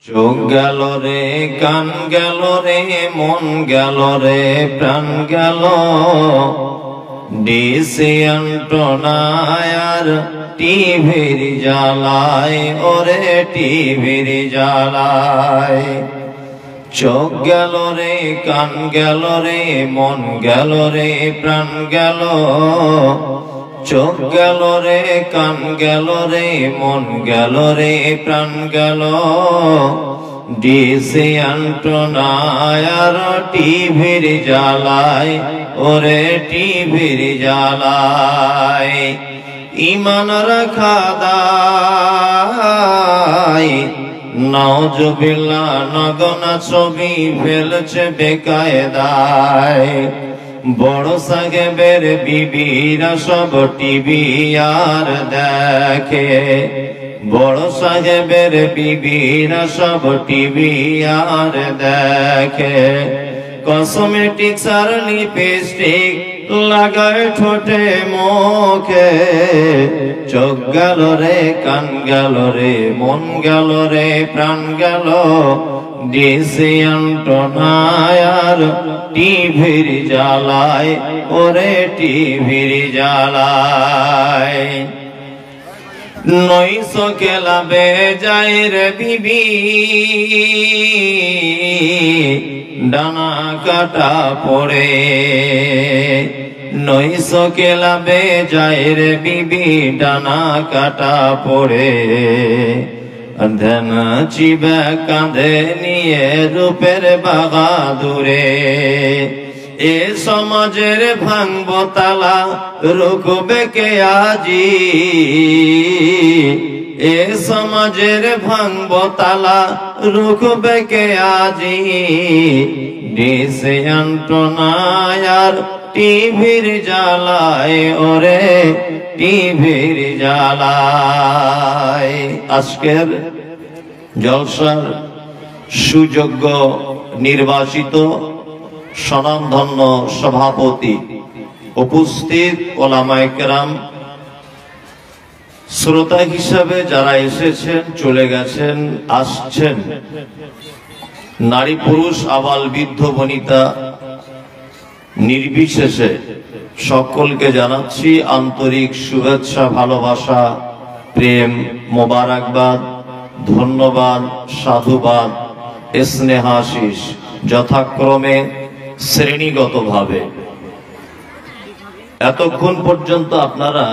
চোখ গেল রে, কান গেল রে, মন গেল রে, প্রাণ গেল ডিসি অ্যান্টেনার টিভির জ্বালায়, ওরে টিভির জ্বালায়। চোখ গেল রে, কান গেল রে, মন গেল রে, প্রাণ গেল। চোখ গেল রে, কান গেল রে, মন গেল রে, প্রাণ গেল ডিসি অ্যান্টেনার টিভির জ্বালায়, ওরে টিভির জ্বালায়। ঈমান রাখা দায়, নাউজুবিল্লাহ নগনা ছবি ফেলছে বেকায়দায়। বড় সাহেবের বিবিরা সব টিভি আর দেখে, বড় সাহেবের বিবিরা সব টিভি আর দেখে। কসমেটিক্স আর লিপস্টিক লাগায় ঠোঁটে মুখে। চোখ গেল রে, কান গেল রে, মন গেল রে, প্রাণ গেল ডিসি অ্যান্টেনার টিভির জ্বালায়, ওরে টিভির জ্বালায়। নইশো কেলাবে যায় রে বিবি, ডানা কাটা পড়ে। নইশো কেলাবে যায় রে বিবি, ডানা কাটা পড়ে। ধ্যান চিবে কাঁধে নিয়ে রূপের বাগাদুরে। এ সমাজের ভাঙব তালা, রুখবে কে আজি? এ সমাজের ভাঙব তালা, রুখবে কে আজি? ডিসি অ্যান্টেনার টিভির জ্বালায়, ওরে টিভির জ্বালায়। আজকের জলসার সুযোগ্য নির্বাচিত স্বনামধন্য সভাপতি, উপস্থিত ওলামায়ে কেরাম, শ্রোতা হিসাবে যারা এসেছেন, চলে গেছেন, আসছেন, নারী পুরুষ আবাল বৃদ্ধ বনিতা নির্বিশেষে সকলকে জানাচ্ছি আন্তরিক শুভেচ্ছা, ভালোবাসা, প্রেম, মোবারকবাদ, ধন্যবাদ, সাধুবাদ, স্নেহাশিস যথাক্রমে শ্রেণীগতভাবে। এতক্ষণ পর্যন্ত আপনারা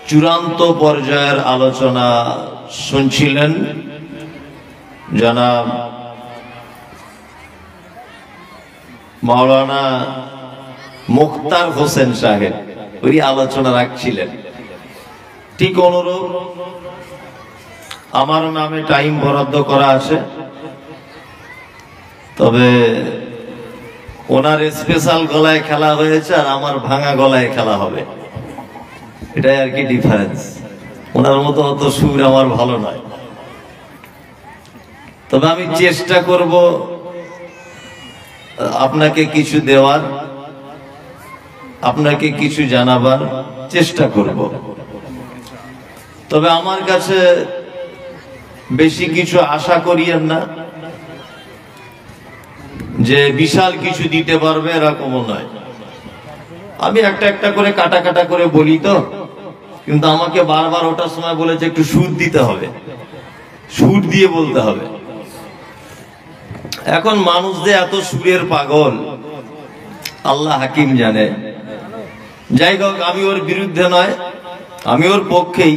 চূড়ান্ত পর্যায়ের আলোচনা শুনছিলেন। জনাব মাওলানা মুখতার হোসেন সাহেব ওই আলোচনা রাখছিলেন। ঠিক অনুরূপ আমার নামে টাইম বরাদ্দ করা আছে, তবে ওনার স্পেশাল গলায় খেলা হয়েছে আর আমার ভাঙা গলায় খেলা হবে, এটাই আর কি ডিফারেন্স। ওনার মতো অত সুর আমার ভালো নয়, তবে আমি চেষ্টা করব আপনাকে কিছু দেওয়ার, আপনাকে কিছু জানাবার চেষ্টা করব। তবে আমার কাছে বেশি কিছু আশা করিয়েন না যে বিশাল কিছু দিতে পারবে, এরকমও নয়। আমি একটা একটা করে কাটা কাটা করে বলি তো, কিন্তু আমাকে বারবার ওটার সময় বলেছে একটু সুর দিতে হবে, সুর দিয়ে বলতে হবে। এখন মানুষ যে এত সুরের পাগল, আল্লাহ হাকিম জানে। যাই হোক, আমি ওর বিরুদ্ধে নয়, আমি ওর পক্ষেই।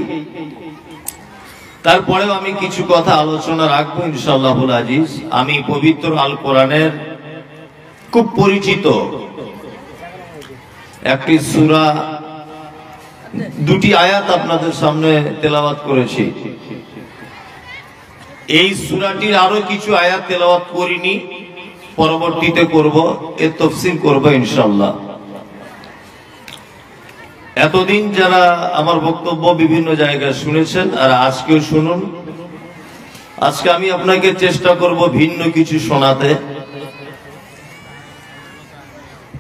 তারপরেও আমি কিছু কথা আলোচনা রাখবো ইনশাআল্লাহুল আজিজ। আমি পবিত্র আল কোরআনের খুব পরিচিত একটি সূরা, দুটি আয়াত আপনাদের সামনে তেলাওয়াত করেছি। এই সূরাটির আরো কিছু আয়াত তেলাওয়াত করিনি, পরবর্তীতে করব, এর তাফসীর করব ইনশাআল্লাহ। এতদিন যারা আমার বক্তব্য বিভিন্ন জায়গায় শুনেছেন আর আজকেও শুনুন। আজকে আমি আপনাকে চেষ্টা করব ভিন্ন কিছু শোনাতে।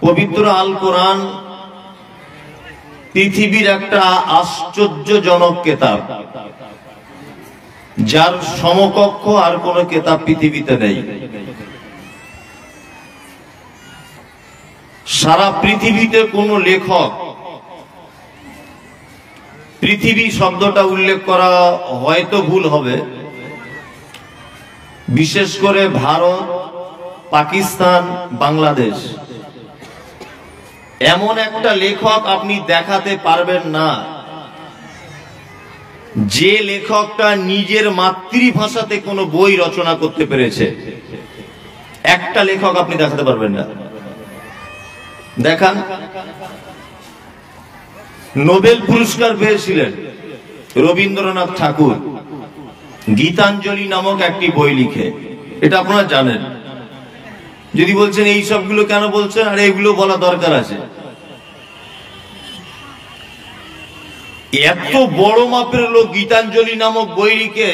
পবিত্র আল কোরআন পৃথিবীর একটা আশ্চর্যজনক কিতাব। যার সমকক্ষ আর কোন কিতাব পৃথিবীতে নেই। সারা পৃথিবীতে কোন লেখক পৃথিবী শব্দটা উল্লেখ করা হয়তো ভুল হবে, বিশেষ করে ভারত, পাকিস্তান, বাংলাদেশ, এমন একটা লেখক আপনি দেখাতে পারবেন না যে লেখকটা নিজের মাতৃভাষাতে কোনো বই রচনা করতে পেরেছে। একটা লেখক আপনি দেখাতে পারবেন না। দেখান। নোবেল পুরস্কার পেয়েছিলেন রবীন্দ্রনাথ ঠাকুর গীতাঞ্জলি নামক একটি বই লিখে, এটা আপনারা জানেন। যদি বলছেন এই সবগুলো কেন বলছেন, আর এগুলো বলা দরকার আছে। এত বড় মাপের লোক গীতাঞ্জলি নামক বই লিখে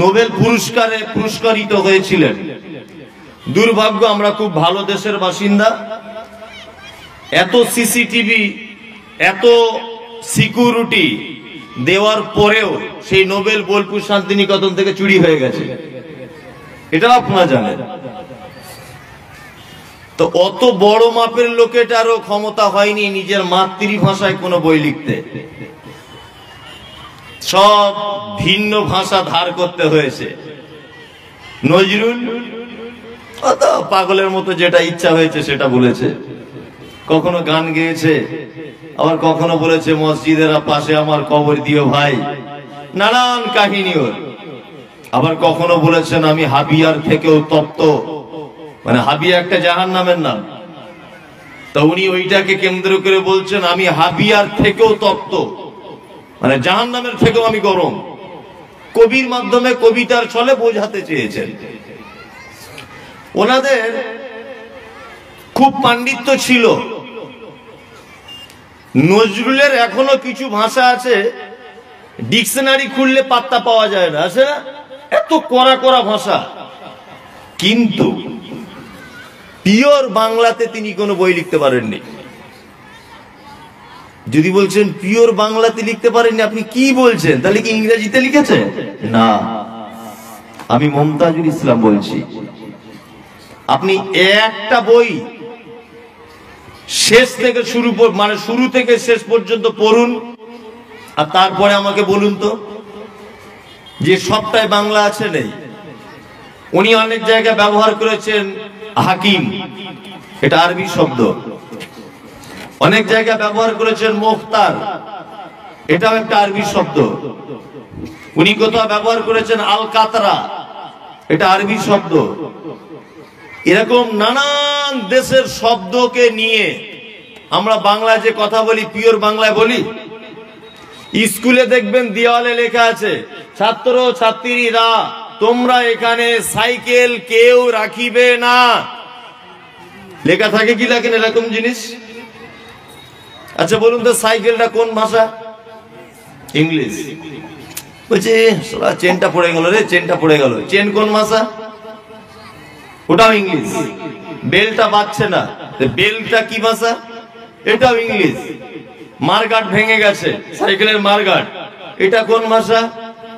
নোবেল পুরস্কারে পুরস্কারিত হয়েছিলেন। দুর্ভাগ্য, আমরা খুব ভালো দেশের বাসিন্দা, এত সিসিটিভি, এত সিকিউরিটি দেওয়ার পরেও সেই নোবেল বোলপুর শান্তিনিকেতন থেকে চুরি হয়ে গেছে, এটা আপনারা জানেন। তো অত বড় মাপের লোকেটারও ক্ষমতা হয়নি নিজের মাতৃভাষায় কোনো বই লিখতে, সব ভিন্ন ভাষা ধার করতে হয়েছে। নজরুল পাগলের মতো যেটা ইচ্ছা হয়েছে সেটা বলেছে, কখনো গান গেয়েছে, আবার কখনো বলেছে মসজিদের পাশে আমার কবর দিও ভাই, নানান কাহিনী ওর। আবার কখনো বলেছেন আমি হাবিয়ার থেকেও তপ্ত, মানে হাবিয়া একটা জাহান্নামের নাম, তো উনি ওইটাকে কেন্দ্র করে বলছেন আমি হাবিয়ার থেকেও তপ্ত, মানে জাহান্নামের থেকেও আমি গরম। কবির মাধ্যমে কবিতার ছলে বোঝাতে চেয়েছেন। ওনাদের খুব পাণ্ডিত্য ছিল। নজরুলের এখনো কিছু ভাষা আছে ডিকশনারি খুললে পাত্তা পাওয়া যায় না, আছে না, এত কড়া কড়া ভাষা। কিন্তু পিওর বাংলাতে তিনি কোনো বই লিখতে পারেননি। যদি বলছেন পিওর বাংলাতে লিখতে পারেননি, আপনি কি বলছেন? তাহলে কি ইংরেজিতে লিখেছে? না, আমি মমতাজুল ইসলাম বলছি। আপনি একটা বই শেষ থেকে শুরু, মানে শুরু থেকে শেষ পর্যন্ত পড়ুন, আর তারপরে আমাকে বলুন তো যে সবটাই বাংলা আছে নেই। উনি অনেক জায়গায় ব্যবহার করেছেন হাকিম, এটা আরবি শব্দ। অনেক জায়গায় ব্যবহার করেছেন মুখতার, এটাও একটা আরবি শব্দ। উনি কোথাও ব্যবহার করেছেন আল কাতরা, এটা আরবি শব্দ। এরকম নানান দেশের শব্দকে নিয়ে আমরা বাংলায় যে কথা বলি, পিওর বাংলায় বলি। স্কুলে দেখবেন দেওয়ালে লেখা আছে ছাত্র ছাত্রীরা তোমরা এখানে সাইকেল কেউ রাখিবে না, লেখা থাকে কি লেখেন এরকম জিনিস? আচ্ছা বলুন তো সাইকেলটা কোন ভাষা? ইংলিশ। বলছে চেনটা পড়ে গেল রে, চেনটা পড়ে গেল। চেন কোন ভাষা? ওটাও ইংলিশ। বেলটা বাজছে না, বেলটা কি ভাষা? এটাও ইংলিশ। মারগাট ভেঙে গেছে, সাইকেলের মারগাট, এটা কোন ভাষা?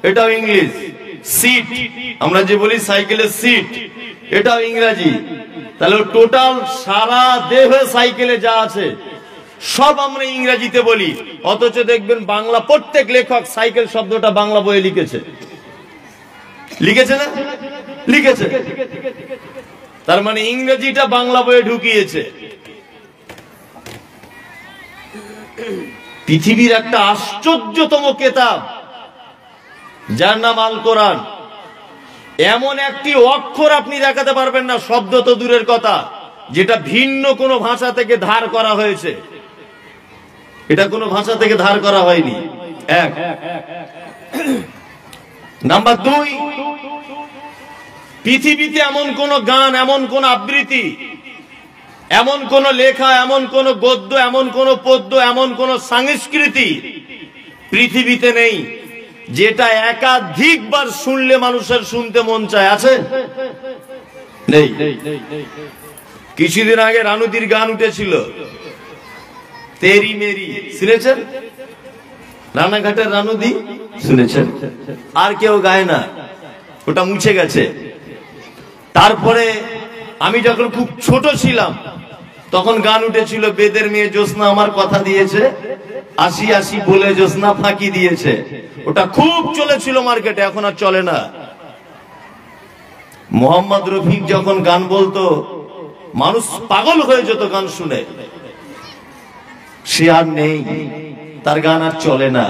এটাও ইংলিশ। সিট, আমরা যে বলি সাইকেলের সিট, এটাও ইংরেজি। তাহলে টোটাল সারা দেহে সাইকেলে যা আছে সব আমরা ইংরেজিতে বলি, অথচ দেখবেন বাংলা প্রত্যেক লেখক সাইকেল শব্দটা বাংলা বইয়ে লিখেছে। লিখেছে না? লিখেছে। তার মানে ইংরেজিটা বাংলা বইয়ে ঢুকিয়েছে। পৃথিবীর একটা আশ্চর্যতম কিতাব যার নাম আল কোরআন, এমন একটি অক্ষর আপনি দেখাতে পারবেন না, শব্দ তো দূরের কথা, যেটা ভিন্ন কোনো ভাষা থেকে ধার করা হয়েছে। এটা কোনো ভাষা থেকে ধার করা হয়নি। এক। নাম্বার দুই, পৃথিবীতে এমন কোন গান, এমন কোন আবৃত্তি, এমন কোন লেখা, এমন কোন গদ্য, এমন কোন পদ্য, এমন কোন সংস্কৃতি পৃথিবীতে নেই যেটা একাধিকবার শুনলে মানুষের শুনতে মন চায়। আছে? নেই। কিছুদিন আগে রানুদির গান উঠেছিল, তেরি মেরি, শুনেছেন? রানাঘাটের রানুদি, শুনেছেন? আর কেউ গায় না, ওটা মুছে গেছে। তারপরে আমি যখন খুব ছোট ছিলাম তখন গান উঠেছিল, বেদের মেয়ে জ্যোৎস্না আমার কথা দিয়েছে, আসি আসি বলে জ্যোৎস্না ফাঁকি দিয়েছে। ওটা খুব চলেছিল মার্কেটে, এখন আর চলে না। মোহাম্মদ রফিক যখন গান বলতো মানুষ পাগল হয়ে যেত গান শুনে। সে আর নেই, তার গান আর চলে না।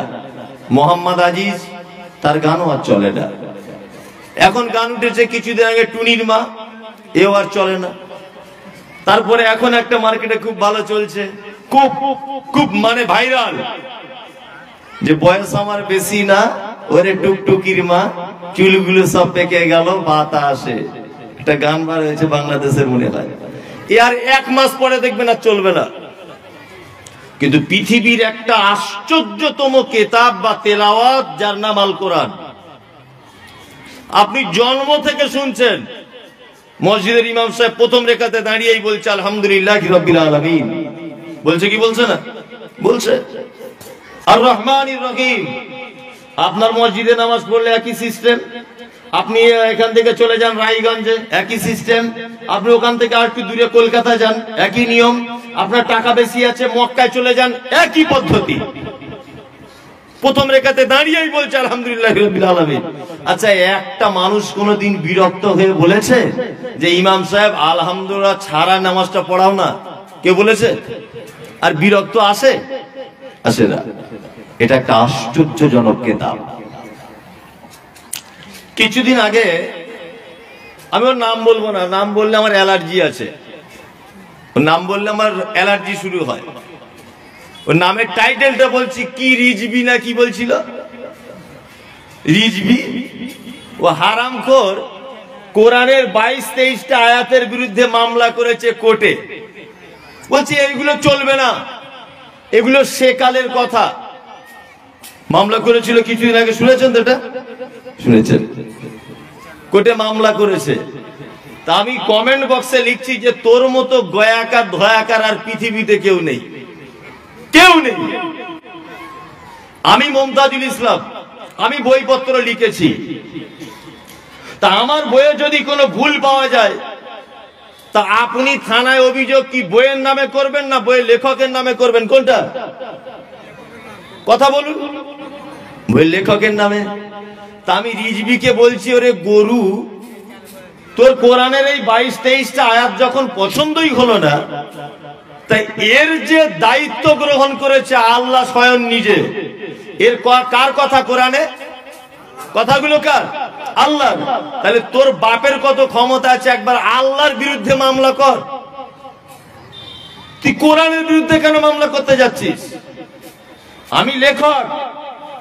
মোহাম্মদ আজিজ, তার গানও আর চলে না। এখন গান উঠেছে কিছুদিন আগে টুনির মা, এও আর চলে না। তারপরে এখন একটা মার্কেটে খুব ভালো চলছে, খুব খুব মানে ভাইরাল, যে বয়স আমার বেশি না, ওরে টুকটুকির মা, চুলগুলো সব পেকে গেল বাতাসে। একটা গান বার হয়েছে বাংলাদেশের, মনে হয় এ আর 1 মাস পরে দেখবেন আর চলবে না। কিন্তু পৃথিবীর একটা আশ্চর্যতম কেতাব বা তেলাওয়াত, যার নাম আল কোরআন, আপনি জন্ম থেকে শুনছেন। মসজিদের ইমাম সাহেব প্রথম রেখাতে দাঁড়িয়েই বলছে আলহামদুলিল্লাহি রাব্বিল আলামিন। বলছে কি বলছে না? বলছে আর রহমানির রহিম। আপনার মসজিদে নামাজ পড়লে একই সিস্টেম, আপনি এখান থেকে চলে যান রায়গঞ্জে, একই সিস্টেম, আপনি ওখান থেকে আর একটু দূরে কলকাতা যান, একই নিয়ম, আপনার টাকা বেশি আছে মক্কায় চলে যান, একই পদ্ধতি। প্রথম রেখাতে দাঁড়িয়েই বলছে আলহামদুলিল্লাহি রাব্বিল আলামিন। আচ্ছা, একটা মানুষ কোনোদিন বিরক্ত হয়ে বলেছে যে ইমাম সাহেব আলহামদুলিল্লাহ ছাড়া নামাজটা পড়াও না? কে বলেছে? আর বিরক্ত আসে? আসে না। এটা একটা আশ্চর্যজনক কেতাব। কিছুদিন আগে, আমি ওর নাম বলবো না, নাম বললে আমার অ্যালার্জি আছে, ওর নাম বললে আমার অ্যালার্জি শুরু হয়। ওর নামের টাইটেলটা বলছি কি, রিজবি না কি বলছিল, রিজবি। ও হারামখোর কোরআনের 22-23টা আয়াতের বিরুদ্ধে মামলা করেছে কোর্টে। বলছে এইগুলো চলবে না, এগুলো সেকালের কথা। মামলা করেছিল কিছুদিন আগে, শুনেছেন তো? এটা শুনেছেন? কোর্টে মামলা করেছে। তা আমি কমেন্ট বক্সে লিখছি যে তোর মতো গয়াকার ধয়াকার আর পৃথিবীতে কেউ নেই, কেউ নেই। আমি মমতাজুল ইসলাম, আমি বইপত্র লিখেছি। তা আমার বইয়ে যদি কোনো ভুল পাওয়া যায়, তা আপনি থানায় অভিযোগ কি বইয়ের নামে করবেন না বইয়ের লেখকের নামে করবেন? কোনটা? কথা বলুন। বইয়ের লেখকের নামে। তা আমি রিজবিকে বলছি, ওরে গরু, তোর কোরআনের এই 22-23টা আয়াত যখন পছন্দই হলো না, তাই এর যে দায়িত্ব গ্রহণ করেছে আল্লাহ স্বয়ং নিজে, এর কার কথা কোরআনে? কথাগুলো কার? আল্লাহ। তাহলে তোর বাপের কত ক্ষমতা আছে একবার আল্লাহর বিরুদ্ধে মামলা কর। তুই কোরআনের বিরুদ্ধে কেন মামলা করতে যাচ্ছিস? আমি লেখক,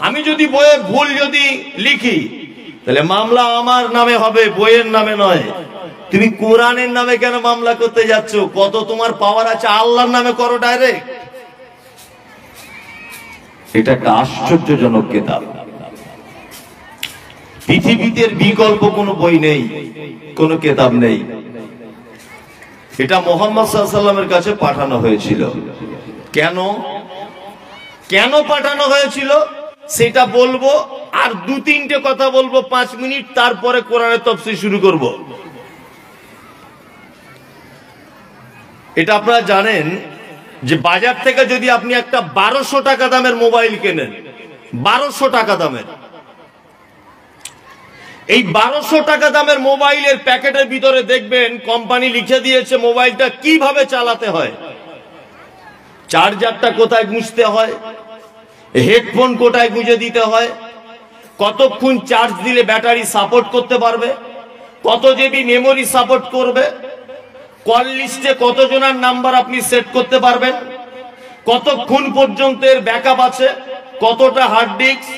আমি যদি বইয়ে ভুল যদি লিখি তাহলে মামলা আমার নামে হবে, বইয়ের নামে নয়। তুমি কোরআনের নামে কেন মামলা করতে যাচ্ছ? কত তোমার পাওয়ার আছে, আল্লাহর নামে করো ডাইরেক্ট। এটা একটা আশ্চর্যজনক কেতাব। পৃথিবীতে বিকল্প কোনো বই নেই, কোনো কেতাব নেই। এটা মুহাম্মদ সাল্লাল্লাহু আলাইহি ওয়াসাল্লামের কাছে পাঠানো হয়েছিল। কেন কেন পাঠানো হয়েছিল সেটা বলবো, আর 2-3টে কথা বলবো 5 মিনিট, তারপরে কোরআনের তাফসীর শুরু করব। এটা আপনারা জানেন যে বাজার থেকে যদি আপনি একটা 1200 টাকা দামের মোবাইল কেনেন, 1200 টাকা দামের, এই 1200 টাকা দামের মোবাইলের প্যাকেটের ভিতরে দেখবেন কোম্পানি লিখে দিয়েছে মোবাইলটা কিভাবে চালাতে হয়, চার্জারটা কোথায় গুঁজতে হয়, হেডফোন কোথায় গুঁজে দিতে হয়, কতক্ষণ চার্জ দিলে ব্যাটারি সাপোর্ট করতে পারবে, কত জিবি মেমোরি সাপোর্ট করবে, কল লিস্টে কতজনের নাম্বার আপনি সেট করতে পারবেন, কতক্ষণ পর্যন্ত এর ব্যাকআপ আছে, কতটা হার্ড ডিস্ক,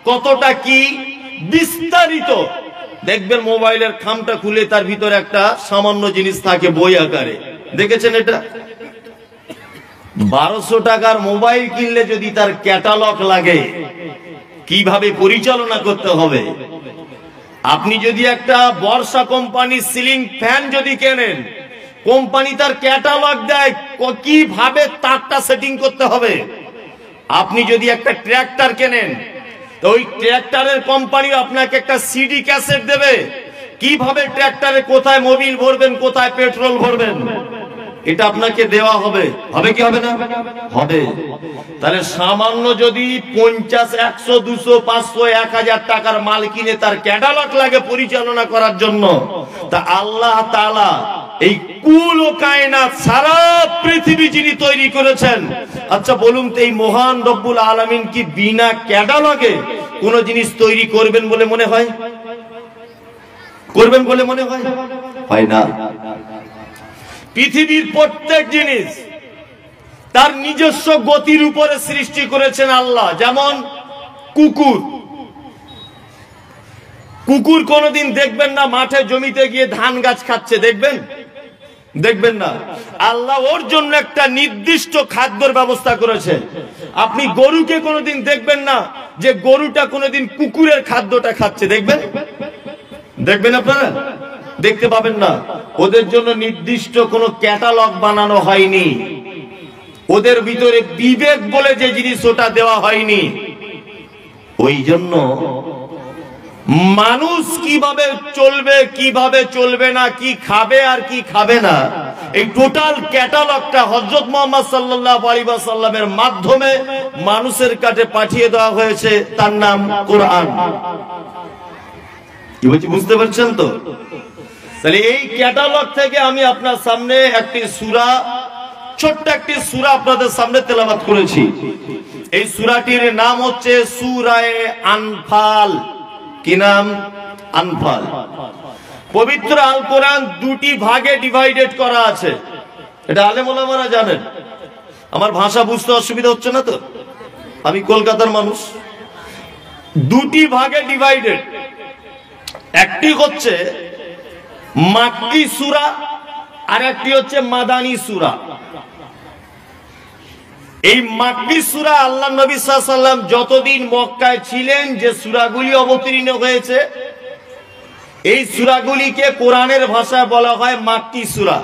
কতটা কি, বিস্তারিত দেখবেন। মোবাইলের খামটা খুলে তার ভিতরে একটা সামান্য জিনিস থাকে বই আকারে, দেখেছেন এটা? 1200 টাকার মোবাইল কিনলে যদি তার ক্যাটালগ লাগে, কিভাবে পরিচালনা করতে হবে। আপনি যদি একটা বর্ষা কোম্পানির সিলিং ফ্যান যদি কেনেন, কোম্পানি তার ক্যাটালগ দেয় কিভাবে তারটা সেটিং করতে হবে। আপনি যদি একটা ট্র্যাক্টর কেনেন, তো ওই ট্র্যাক্টরের কোম্পানি আপনাকে একটা সিডি ক্যাসেট দেবে, কিভাবে ট্র্যাক্টরে কোথায় মোবিল ভরবেন, কোথায় পেট্রোল ভরবেন, এটা আপনাকে দেওয়া হবে। হবে কি হবে না? হবে। তাহলে সামান্য যদি 50, 100, 200, 500, 1000 টাকার মাল কিনে তার ক্যাটালগ লাগে পরিচালনা করার জন্য, তা আল্লাহ তাআলা এই কুল ও কায়নাত সারা পৃথিবী যিনি তৈরি করেছেন, আচ্ছা বলুন তো এই মহান রব্বুল আলামিন কি বিনা ক্যাটালগে কোন জিনিস তৈরি করবেন বলে মনে হয়? করবেন বলে মনে হয়? হয় না। পৃথিবীর প্রত্যেক জিনিস তার নিজস্ব গতির উপরে সৃষ্টি করেছেন আল্লাহ। যেমন কুকুর, কুকুর কোনদিন দেখবেন না মাঠে জমিতে গিয়ে ধান গাছ খাচ্ছে, দেখবেন? দেখবেন না। আল্লাহ ওর জন্য একটা নির্দিষ্ট খাদ্যের ব্যবস্থা করেছে। আপনি গরুকে কোনদিন দেখবেন না যে গরুটা কোনদিন কুকুরের খাদ্যটা খাচ্ছে, দেখবেন? দেখবেন আপনারা? দেখতে পাবেন না। ওদের জন্য নির্দিষ্ট কোনো ক্যাটালগ বানানো হয়নি, ওদের ভিতরে বিবেক বলে যে জিনিস ওটা দেওয়া হয়নি। ওই জন্য মানুষ কিভাবে চলবে, কিভাবে চলবে না, কি খাবে আর কি খাবে না, এই টোটাল ক্যাটালগটা হযরত মুহাম্মদ সাল্লাল্লাহু আলাইহি ওয়াসাল্লামের মাধ্যমে মানুষের কাছে পাঠিয়ে দেওয়া হয়েছে, তার নাম কোরআন। কি বলছি বুঝতে পারছেন তো? তাহলে এই ক্যাটালগ থেকে আমি আপনার সামনে একটি সূরা, ছোট্ট একটি সূরা আপনাদের সামনে তেলাওয়াত করেছি। এই সূরাটির নাম হচ্ছে সূরায়ে আনফাল। কি নাম? আনফাল। পবিত্র আল কোরআন দুটি ভাগে ডিভাইডেড করা আছে, এটা আলেম ওলামারা জানেন। আমার ভাষা বুঝতে অসুবিধা হচ্ছে না তো? আমি কলকাতার মানুষ। দুটি ভাগে ডিভাইডেড, একটি হচ্ছে মাক্কি সূরা আর একটি হচ্ছে মাদানী সূরা। এই মাক্কি সূরা আল্লাহ নবী সাল্লাল্লাহু আলাইহি ওয়াসাল্লাম যতদিন মক্কায় ছিলেন যে সূরাগুলি অবতীর্ণ হয়েছে, এই সূরাগুলিকে কোরআনের ভাষায় বলা হয় মাক্কি সূরা।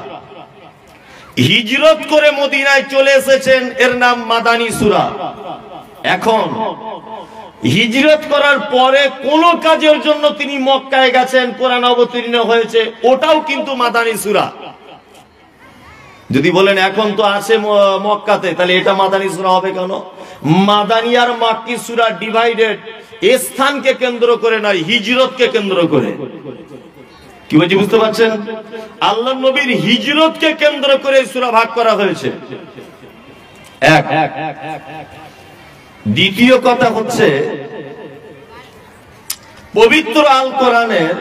হিজরত করে মদিনায় চলে এসেছেন, এর নাম মাদানী সূরা। এখন হিজরত করার পরে কোন কাজের জন্য তিনি মক্কায় গেছেন, কোরআন অবতীর্ণ হয়েছে, ওটাও কিন্তু মাদানী সূরা। যদি বলেন এখন তো আছে মক্কাতে, তাহলে এটা মাদানী সূরা হবে কেন? মাদানী আর মাক্কি সূরা ডিভাইডেড স্থানকে কেন্দ্র করে নয়, হিজরতকে কেন্দ্র করে। কি বলছি বুঝতে পারছেন? আল্লাহ নবীর হিজরতকে কেন্দ্র করে সূরা ভাগ করা হয়েছে। এক। দ্বিতীয় কথা হচ্ছে পবিত্র আল কোরআনের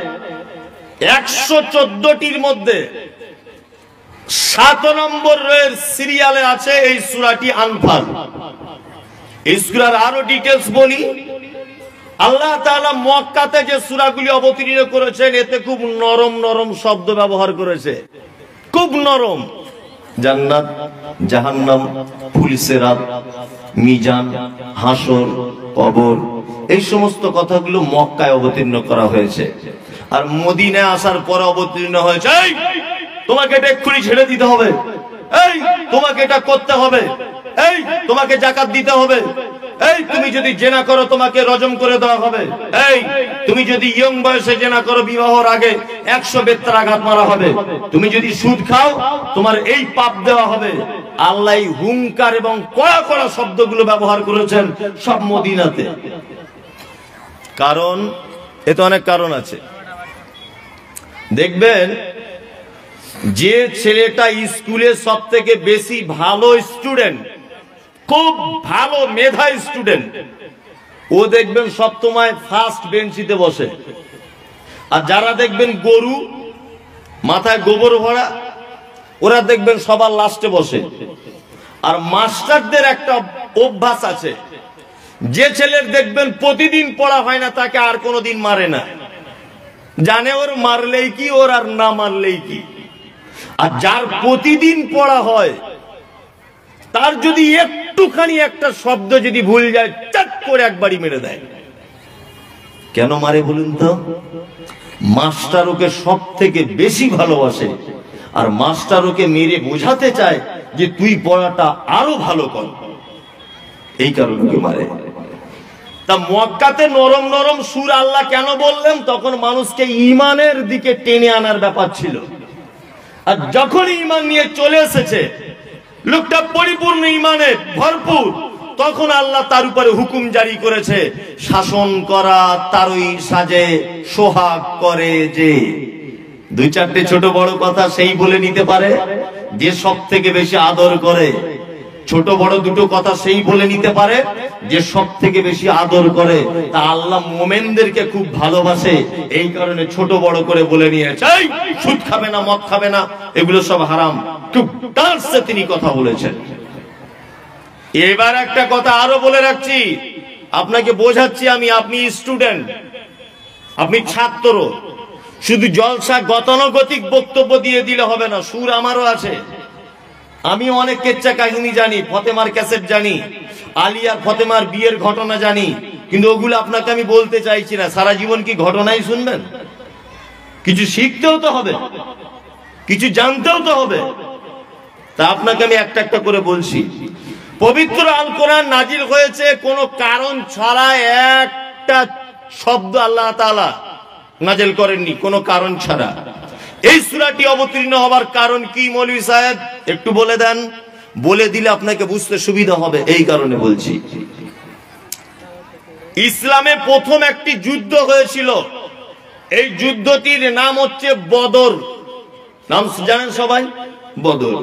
114টির মধ্যে 7 নম্বরের সিরিয়ালে আছে এই সূরাটি আনফাল। এই সূরার আরো ডিটেইলস বলি। আল্লাহ তাআলা মক্কাতে যে সূরাগুলি অবতীর্ণ করেছেন, এতে খুব নরম নরম শব্দ ব্যবহার করেছে, খুব নরম। জান্নাত, জাহান্নাম, ফুলসিরাত, মিজান, হাসর, কবর, এই সমস্ত কথাগুলো মক্কায় অবতীর্ণ করা হয়েছে। আর মদিনায় আসার পরে অবতীর্ণ হয়েছে এই তোমাকে এটা এক্ষুনি ছেড়ে দিতে হবে, এই তোমাকে এটা করতে হবে, এই তোমাকে যাকাত দিতে হবে, এই তুমি যদি জেনা করো তোমাকে রজম করে দেওয়া হবে, এই তুমি যদি ইয়ং বয়সে জেনা করো বিবাহের আগে 100 বেত্রাঘাত মারা হবে, তুমি যদি সুদ খাও তোমার এই পাপ দেওয়া হবে। আল্লাহ হুঙ্কার এবং কড়া কড়া শব্দগুলো ব্যবহার করেছেন সব মদিনাতে। কারণ এতে অনেক কারণ আছে। দেখবেন যে ছেলেটা স্কুলে সব থেকে বেশি ভালো স্টুডেন্ট, খুব ভালো মেধা স্টুডেন্ট, ও দেখবেন সব সময় ফার্স্ট বেঞ্চিতে বসে। আর যারা দেখবেন গরু, মাথায় গোবর ভরা, ওরা দেখবেন সবার লাস্টে বসে। আর মাস্টারদের একটা অভ্যাস আছে, যে ছেলের দেখবেন প্রতিদিন পড়া হয় না তাকে আর কোনোদিন মারে না, জানে ওর মারলেই কি, ওর আর না মারলেই কি। আর যার প্রতিদিন পড়া হয় তার যদি একটুখানি একটা শব্দ যদি ভুল যায়, চট করে একবারই মেরে দেয়। কেন মারে বলুন তো? মাস্টার ওকে সব থেকে বেশি ভালোবাসে, আর মাস্টার ওকে মেরে বোঝাতে চায় যে তুই পড়াটা আরো ভালো কর, এই কারণে ওকে মারে। তা মক্কাতে নরম নরম সুর আল্লাহ কেন বললেন? তখন মানুষকে ঈমানের দিকে টেনে আনার ব্যাপার ছিল। আর যখন ঈমান নিয়ে চলে এসেছে, লোকটা পরিপূর্ণ ঈমানে ভরপুর, তখন আল্লাহ তার উপরে হুকুম জারি করেছে, শাসন করা তারই সাজে সোহাগ করে যে। দুই চারটে ছোট বড় কথা সেই বলে নিতে পারে যে সব থেকে বেশি আদর করে। ছোট বড় দুটো কথা সেই বলে নিতে পারে যে সব থেকে বেশি আদর করে। তা আল্লাহ মোমেনদেরকে খুব ভালোবাসে, এই কারণে ছোট বড় করে বলে নিয়েছে, সুদ খাবে না, মদ খাবে না, এগুলো সব হারাম। খুব টার্সে তিনি কথা বলেছেন। এবার একটা কথা আরো বলে রাখছি, আপনাকে বোঝাচ্ছি আমি, আপনি স্টুডেন্ট, আপনি ছাত্র। শুধু জলসা গতানুগতিক বক্তব্য দিয়ে দিলে হবে না, সুর আমারও আছে। আমি অনেক কেচ্চা কাহিনী জানি, ফতেমার ক্যাসেট জানি, আলিয়ার ফতেমার বিয়ের ঘটনা জানি, কিন্তু ওগুলো আপনাকে আমি বলতে চাইছি না। সারা জীবন কি ঘটনাই শুনবেন? কিছু শিখতেও তো হবে, কিছু জানতেও তো হবে। তা আপনাকে আমি একটা একটা করে বলছি। পবিত্র আল কোরআন নাজিল হয়েছে কোনো কারণ ছাড়া, একটা শব্দ আল্লাহ তাআলা নাজিল করেননি কোনো কারণ ছাড়া। এই সূরাটি অবতীর্ণ হবার কারণ কি মৌলভী সাহেব একটু বলে দেন? বলে দিলে আপনাকে বুঝতে সুবিধা হবে, এই কারণে বলছি। ইসলামে প্রথম একটি যুদ্ধ হয়েছিল, এই যুদ্ধটির নাম হচ্ছে বদর। নাম জানেন সবাই? বদর।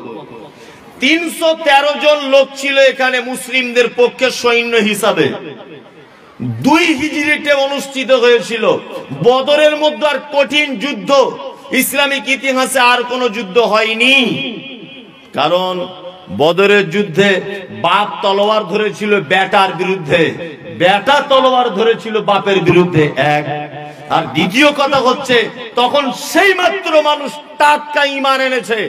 313 জন লোক ছিল এখানে মুসলিমদের পক্ষে সৈন্য হিসাবে। 2 হিজরিতে অনুষ্ঠিত হয়েছিল। বদরের মধ্যে আর কঠিন যুদ্ধ ইসলামিক ইতিহাসে আর কোন যুদ্ধ হয়নি। কারণ বদরের যুদ্ধে বাপ তলোয়ার ধরেছিল বেটার বিরুদ্ধে, বেটা তলোয়ার ধরেছিল বাপের বিরুদ্ধে, এক। আর দ্বিতীয় কথা হচ্ছে, তখন সেই মাত্র মানুষ টাটকা ঈমান এনেছে।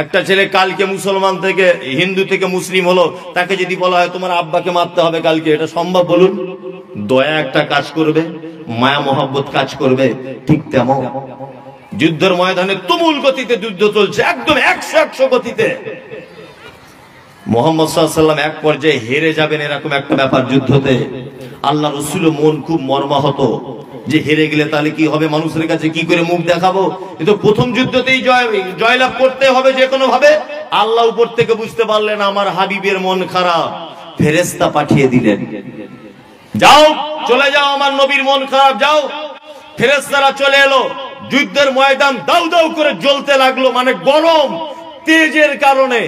একটা ছেলে কালকে মুসলমান থেকে, হিন্দু থেকে মুসলিম হলো, তাকে যদি বলা হয় তোমার আব্বাকে মারতে হবে কালকে, এটা সম্ভব বলুন? দয়া একটা কাজ করবে, মায়া মোহাব্বত কাজ করবে। ঠিক তেমন যুদ্ধের ময়দানে তুমুল গতিতে যুদ্ধ চলছে, একদম 100 গতিতে। মুহাম্মদ সাল্লাল্লাহু আলাইহি ওয়াসাল্লাম এক পর্যায়ে হেরে যাবেন, এরকম একটা ব্যাপার যুদ্ধতে। আল্লাহ রাসূলের মন খুব মর্মাহত যে হেরে গেলে তাহলে কি হবে, মানুষের কাছে কি করে মুখ দেখাবো। কিন্তু প্রথম যুদ্ধতেই জয়লাভ করতে হবে যে কোনো ভাবে। আল্লাহ উপর থেকে বুঝতে পারলেন আমার হাবিবের মন খারাপ, ফেরেশতা পাঠিয়ে দিলেন, যাও চলে যাও, আমার নবীর মন খারাপ, যাও। ফেরেশতারা চলে এলো, যুদ্ধের ময়দান দাউ দাউ করে জ্বলতে লাগলো, মানে গরম তেজের কারণে।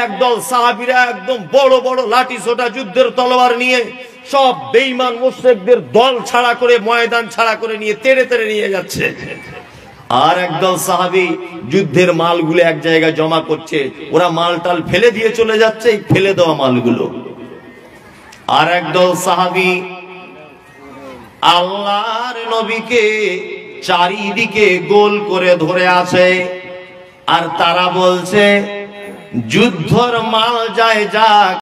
একদল সাহাবীরা একদম বড় বড় লাঠি ছোটা যুদ্ধের তলোয়ার নিয়ে সব বেঈমান মুশরিকদের দল ছাড়া করে, ময়দান ছাড়া করে নিয়ে তেড়ে তেড়ে নিয়ে যাচ্ছে। আর একদল সাহাবী যুদ্ধের মালগুলো এক জায়গায় জমা করছে, ওরা মালটাল ফেলে দিয়ে চলে যাচ্ছে, এই ফেলে দেওয়া মালগুলো। আর একদল সাহাবী আল্লাহর নবীকে চারিদিকে গোল করে ধরে আছে, আর তারা বলছে যুদ্ধর মাল যায় যাক,